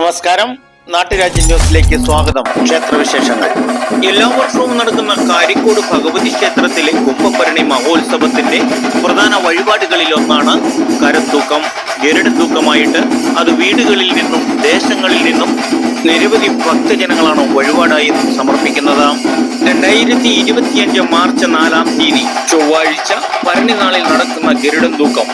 നമസ്കാരം, നാട്ടുരാജ്യ ന്യൂസിലേക്ക് സ്വാഗതം. ക്ഷേത്രവിശേഷങ്ങൾ. എല്ലാ വർഷവും നടക്കുന്ന കാരിക്കോട് ഭഗവതി ക്ഷേത്രത്തിലെ കുംഭഭരണി മഹോത്സവത്തിന്റെ പ്രധാന വഴിപാടുകളിലൊന്നാണ് കരത്തൂക്കം. ഗരുഡത്തൂക്കമായിട്ട് അത് വീടുകളിൽ നിന്നും ദേശങ്ങളിൽ നിന്നും നിരവധി ഭക്തജനങ്ങളാണ് വഴിപാടായി സമർപ്പിക്കുന്നത്. 2025 മാർച്ച് 4-ാം തീയതി ചൊവ്വാഴ്ച ഭരണി നാളിൽ നടക്കുന്ന ഗരുഡൻ തൂക്കം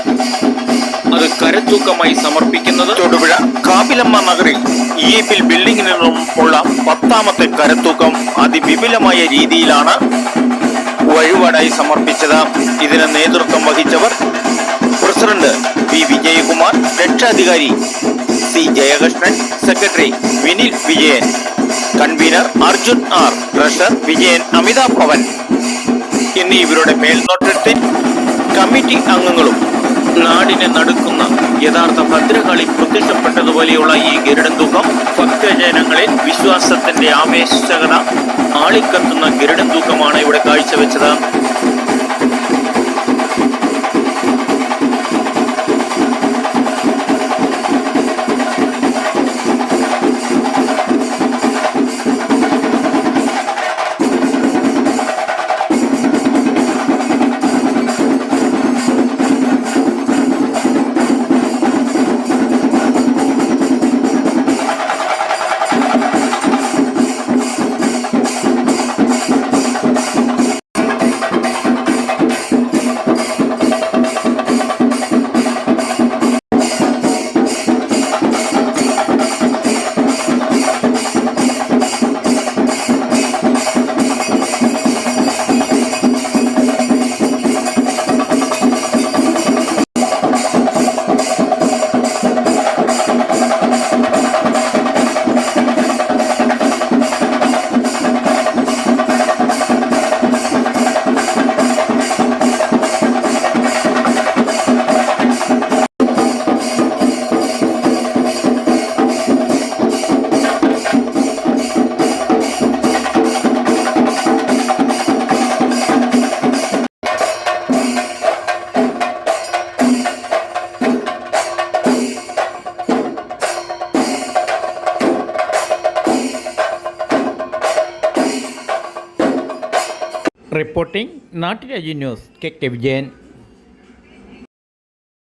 അത് കരത്തൂക്കമായി സമർപ്പിക്കുന്നത് തൊടുപുഴ കാപ്പിലമ്മ നഗറിൽ EAPL ബിൽഡിംഗിൽ നിന്നും ഉള്ള 10ാമത്തെ കരത്തൂക്കം അതിവിപുലമായ രീതിയിലാണ് വഴിപാടായി സമർപ്പിച്ചത്. ഇതിന് നേതൃത്വം വഹിച്ചവർ പ്രസിഡന്റ് P. വിജയകുമാർ, രക്ഷാധികാരി C. Jayakrishnan, secretary Vinil Vijayan, convener Arjun R, treasurer Vijayan Amitabh Bhavan എന്നിവരുടെ മേൽനോട്ടത്തിൽ കമ്മിറ്റി അംഗങ്ങളും നാടിനെ നടുക്കുന്ന യഥാർത്ഥ ഭദ്രകാളി പ്രത്യക്ഷപ്പെട്ടതുപോലെയുള്ള ഈ ഗരുഡൻ തൂക്കം ഭക്തജനങ്ങളിൽ വിശ്വാസത്തിന്റെ ആവേശകത ആളിക്കത്തുന്ന ഗരുഡൻ തൂക്കമാണ് ഇവിടെ കാഴ്ചവെച്ചത്. റിപ്പോർട്ടിംഗ് നാട്ടുരാജ്യ ന്യൂസ് KK വിജയൻ.